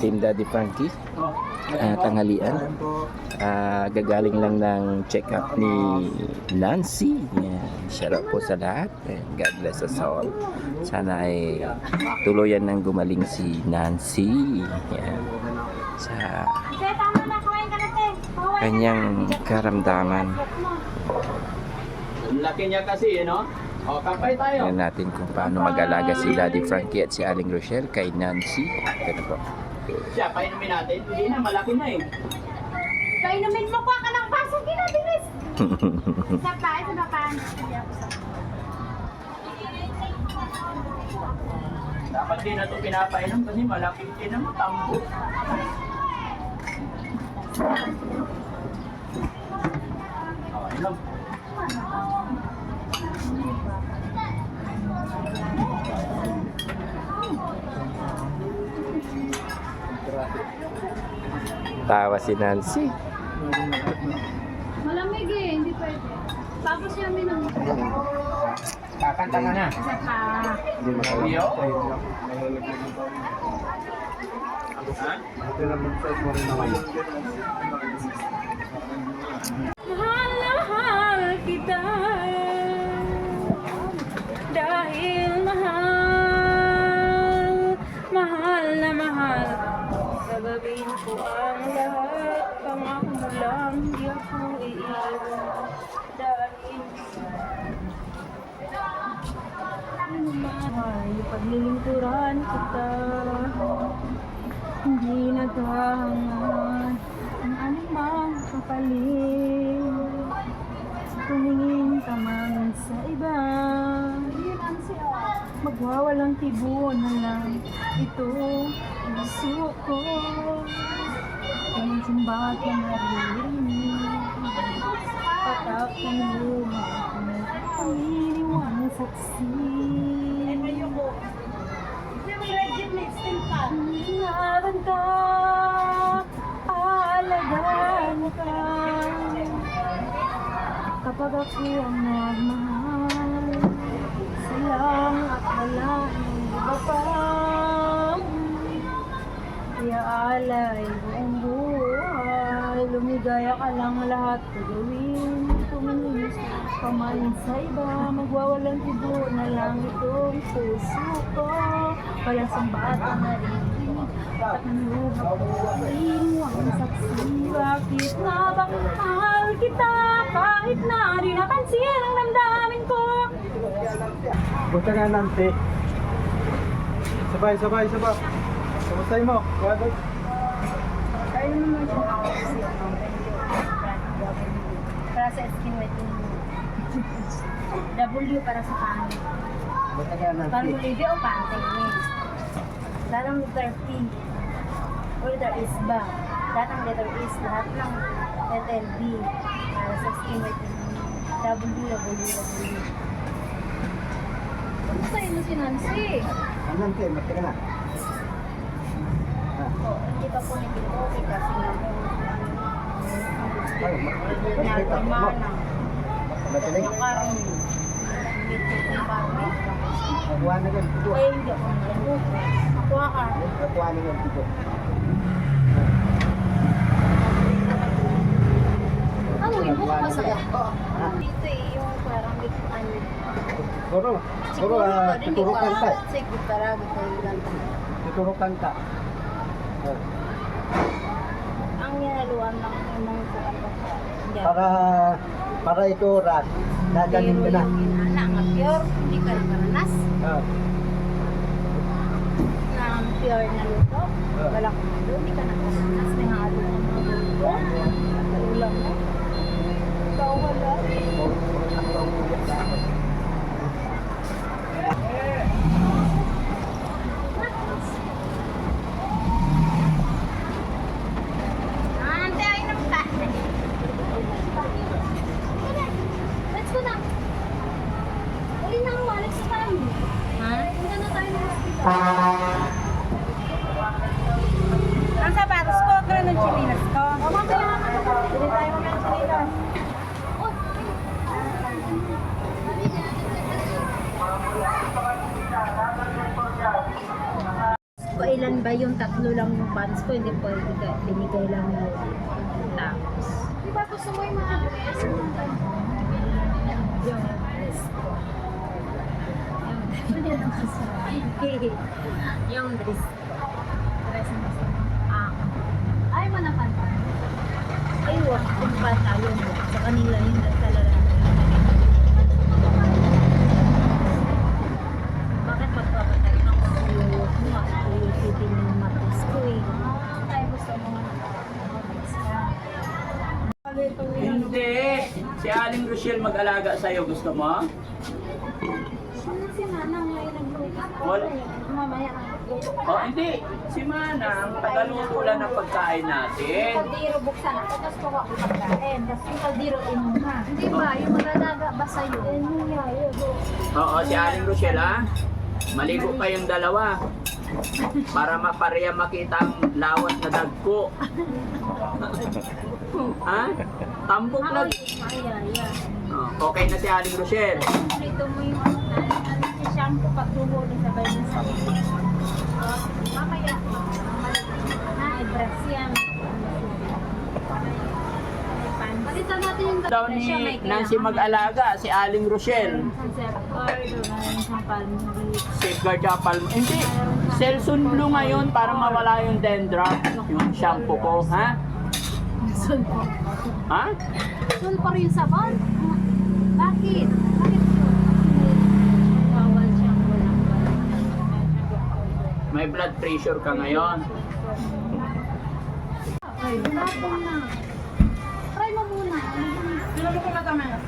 Team Daddy Frankie, tanghalian. Gagaling lang ng check-up ni Nancy. Yan. Shout out po sa lahat. And God bless us all. Sana ay tuluyan ng gumaling si Nancy. Yan. Sa kanyang karamdaman. Laki niya kasi, no? O, kapay tayo. Tingnan natin kung paano mag-alaga si Daddy Frankie at si Aling Rochelle kay Nancy. Ito po. Siya, painumin natin. Hindi na, malaki na eh. Painumin mo pa ka ng baso, ginabilis. Sa tayo, sa napan. Dapat din na ito pinapainom kasi malaki din ang tambo. O, inom. Tawa si Nancy. Malamig eh, hindi pwede. Tapos yung minum. Kakanta ka na. Isa pa. Iyo? Ha? Mahal na mahal kita. Dahil mahal, mahal na mahal. Sababihin ko ang lahat. Pangako mo lang, di ako iiwan. Dahil mahal, paglilingkuran kita. Hindi naghahangad ang anumang kapalit. Tumingin ka man sa iba, magwawalang tibo na lang ito ang puso ko. Kung sumbat na naririnig, patak ng luha ko, pangiliwang saksi. Ingatan ka, alagaan ka. Kapag ako ang nagmahal, salang at wala ng iba pa. Kaya alay buong buhay, lumigaya ka lang lahat gagawin. Tumingin ka man sa iba, magwawalang tibo na lang itong puso ko. Walang sambata na rin, at ang luha ko ay inuwang saksi. Bakit na ba mahal kita, kahit na di napansin ang damdamin ko? Buta nga Nancy. Sabay. Kamustahin mo? Wadog. Kaya naman siya para sa skin whitening. W para sa pangit. Buta nga Nancy. Pangulibi o pantay. Lalong letter P o letter S ba? Datang letter S, lahat ng letter B para sa skin whitening. W. Kamusta yun si Nancy? Nancy, mati ka na. Hindi pa po nagkitoki kasi Ay, nagpamana. matinig. Nakarang Nakuha na yan. Tigo. ay hindi ako nalabog. Nakuha ka. Nakuha na yan. Tigo. Ano, ibo ka masaya? Ha? Dito eh, yung parang likuan. Siguro, tuturukan ka. Siguro para gusto yung ganda. Tuturukan ka. Ang hinaluan lang yung mga Para ito rat. Dadaling ka na. Na nga pure, hindi ka nakaranas. Na pure na luto. Wala kang luto, hindi ka nakaranas. May halo ng mga luto. Ulam mo. Ikaw wala. Ante, ay namta. Let's go na. Uli na ang wallet sa tayo. Ha? Punta na tayo ng hospital. Ang sapatos ko, ito ng chilinas ko. O, mamaya na. Hindi tayo mamaya ng chilinas. Oh, Kailangan ba yung tatlo lang yung pants ko? Hindi pwede ka. Binigay lang yun. Tapos. Di ba gusto mo yung mga dress? Yung dress ko. Yung dress ko. Dress na gusto mo. Ah. Ay, mo na panta. Ayun, yung pantalon mo. Sa kanila yun at talaga. Bakit magpapatay ng uyot mo? Uyot-uyotin yung matis ko eh. Ay, gusto mo nga. Dress ka. Hindi. Si Aling Rochelle mag-alaga sa'yo. Gusto mo? Sino si Manang ngayon nagluto? Wala. Mamaya na. O hindi. Si Manang, tagaluto lang ng pagkain natin. Kaldiro buksan ako, tapos kuha ko pagkain. Tapos yung kaldiro inuha. Hindi ba? Yung magalaga ba sa'yo? Oo, si Aling Rochelle ha. Maligo pa yung dalawa. Para mapareha makita ang lawat na dagko. Ha? Tambok Ako lang. Maya. Oh, okay na si Aling Rochelle. Ito mo yung si shampoo pagtubo ni sabay ng sabon. Mamaya. Ay, brush yan. Palitan natin yung Daw ni Nancy mag-alaga, si Aling Rochelle. Safeguard siya palm. Hindi. Selsun Blue ngayon para mawala yung dandruff. Yung shampoo ko, ha? Sulpor. Ha? Sulpor yung sabon? Bakit? Bakit yun? Bawal siyang walang May blood pressure ka ngayon. Ay, lapon na. Try mo muna. Tingnan mo kung natama yan.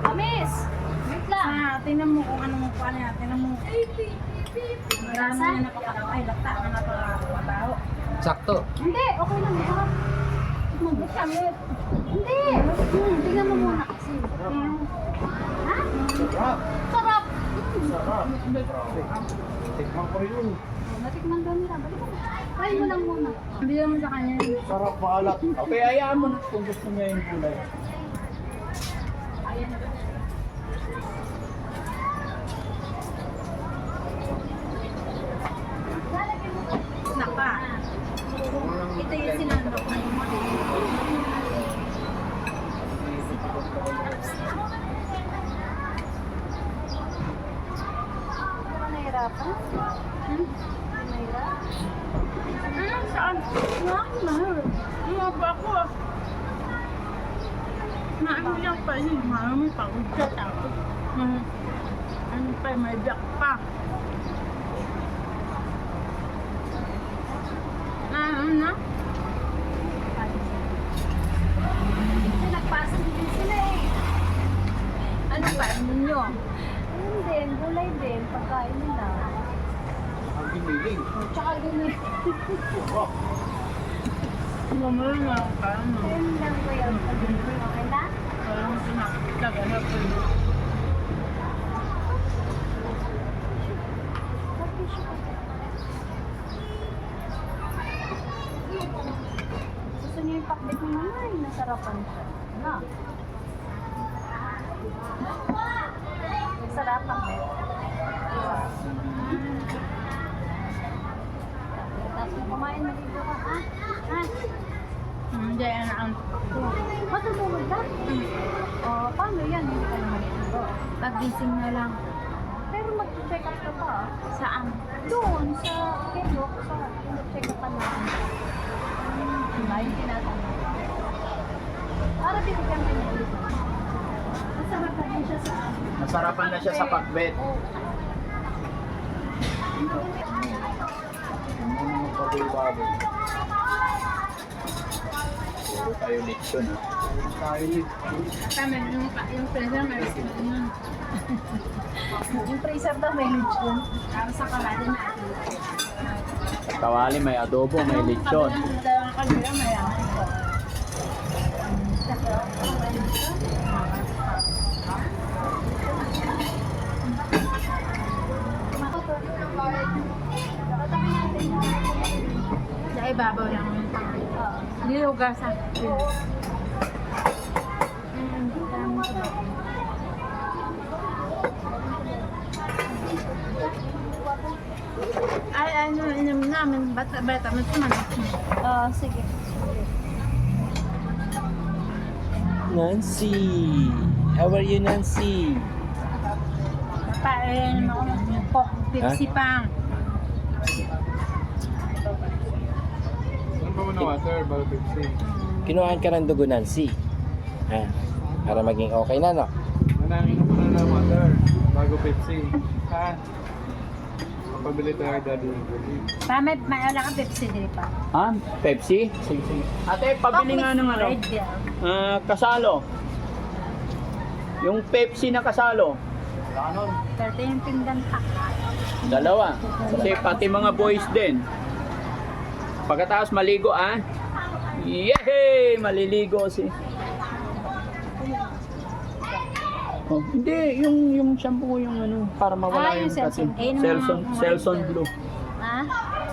Amis! Wait lang. Tingnan mo kung ano mo paano yan. Tingnan mo. Marami Lasa? na napakatao. Ay, lakta na napakatao. Sakto. Hindi, okay lang. Sarap. Magkamit. Hindi. Tingnan mo muna kasi. Ha? Sarap. Tikman ko yun. Natikman daw nila. Balik mo. Try mo lang muna. Bigyan mo sa kanya. Sarap maalat. Okay, hayaan mo na kung gusto niya yung gulay. Snack pa. Ito yung sinandok na yung Nahirapan? Nahirapan? Saan? Mga pa ako ah. Naano lang pa yun. Marami pa. Ugat ako. Ano pa, may black pa. Ano na? Kasi nagpasok din sila eh. Ano ba? Ano nyo? Ayun din, gulay din, pagkain nila. Ang giniling. Tsaka gulay. Gumulong nga ako pa. Ayun lang ko yun. Okay na? Parang sinakita. Ganap ko yun. Gusto niyo yung pakbit ni Mama, ay nasarapan siya. Na. Nasarapan ba? Tapos kumain na dito ka, ha? Ha? Hindi, ano ang Matutulog ka? O, paano yan? Hindi ka naman ito. Pagising na lang. Pero mag-check up ka pa. Saan? Doon, sa Kedok, sa check up pa natin. Diba yung tinatanong? Para bibigyan ka niya dito. Masarap na din siya sa Nasarapan na siya sa pakbet. Pagbababoy. Puro tayo leksyon ha. Tayo ni kami, yung pressure may yun. yung freezer daw may lechon. Para sa kalada natin. Kawali may adobo, may lechon. Dalawang kanila may ako. Sa ibabaw lang yung pangalawa. Nilugasan. Ay, ano, inom namin. Bata, man. Sige. Nancy! How are you, Nancy? Papain ako ng Coke, Pepsi pa. Ano ba mo na water? Bago Pepsi. Kinuhaan ka ng dugo, Nancy. Ha? Para maging okay na, no? Manangin mo na ng water. Bago Pepsi. Ha? Pabili tayo daddy. Pa, may wala ka Pepsi din pa. Ha? Pepsi? Sige, sige. Ate, pabili nga ng ano. Red deal. Kasalo. Yung Pepsi na kasalo. 30 yung pinggan pa. Dalawa. Kasi pati mga boys din. Pagkatapos maligo, Yehey! Maliligo si... Oh, hindi, yung shampoo yung ano, para mawala Yung yung Selsun. Selsun Blue. Ha?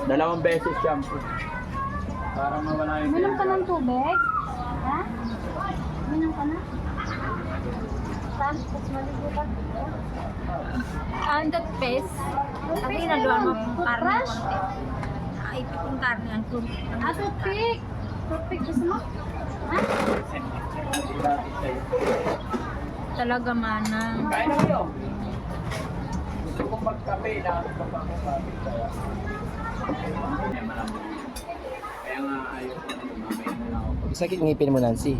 2 beses shampoo. Para mawala yung... Minom ka ng tubig? Ha? Minom ka na? Tapos maligo ka. Ang toothpaste. Ang ginagawa mo karne konti. Ay, yung karne ang Toothpick! Toothpick gusto mo? Ha? talaga manang. Kain na kayo. Gusto kong magkape na kapag-kape. Kaya nga ayaw ko mamaya na lang ako. Sakit ngipin mo, Nancy.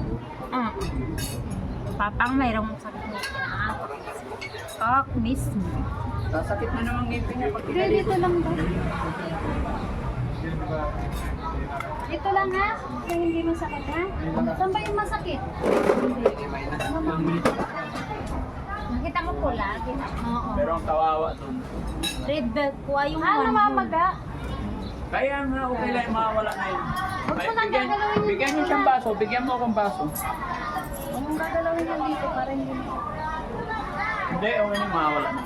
Papang mayroong sakit na talk mismo. Sasakit na naman ngipin niya pag Hindi, dito lang ba? Ito lang ha? Kaya hindi masakit ha? Saan ba yung masakit? Nakita mo pula? Oo. Pero ang kawawa dun. Red belt ko ay yung Namamaga. Kaya nga okay lang mawala na yun. Huwag mo nang Bigyan gagalawin niyo siyang baso. Bigyan mo akong baso. Huwag mong gagalawin yan dito para hindi mo. Hindi, okay na mawala na.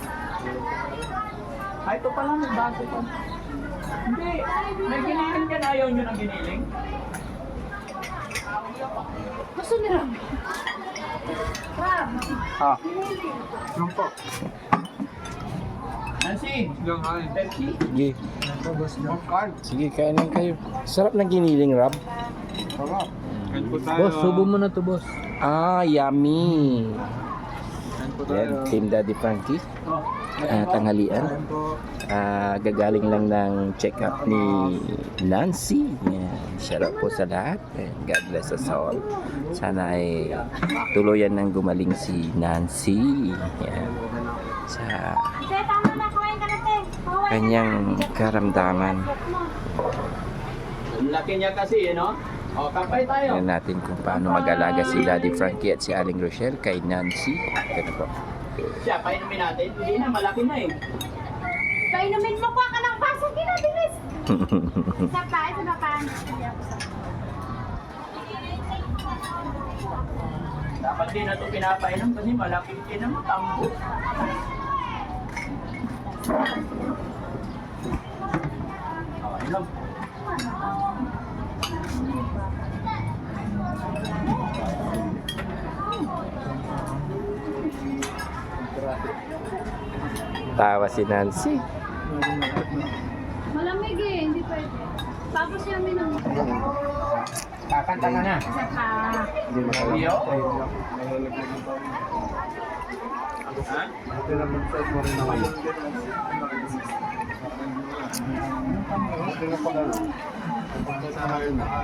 Ay, ito pala may baso pa. Hindi, may giniling ka na ayaw nyo ng giniling. Gusto nila. Crab. Ah. Yung po. Nancy, Yung kain. Pepsi. Sige, Yung kain. sige, kain lang kayo. Sarap ng giniling, Rob. Sarap. Kain po tayo. Boss, subo mo na to, boss. Ah, yummy. Kain po tayo. Yan, Team Daddy Frankie. Oh, Tanghalian. Kain po. Gagaling lang ng check-up ni Nancy. Yan. Shout out po sa lahat. And God bless us all. Sana ay tuluyan ng gumaling si Nancy. Yan. Sa Te, tama na. Kumain ka na, te. Kumain kanyang karamdaman. ang laki niya kasi, no? O, kapay tayo. Tingnan natin kung paano mag-alaga si Daddy Frankie at si Aling Rochelle kay Nancy. Ito po. Siya, painumin natin. Hindi na, malaki na eh. Painumin mo pa ka ng baso. Ginabilis. Isa pa. Ito na pa. Dapat din na ito pinapainom kasi malaki din ang tambo. O, inom. Tawa si Nancy. Malamig eh. Hindi pwede. Tapos yung minum. Kakanta ka na. Isa pa. Iyo? Ha? Ito lang mag-set mo rin naman. Ito na pala. Ito na pala.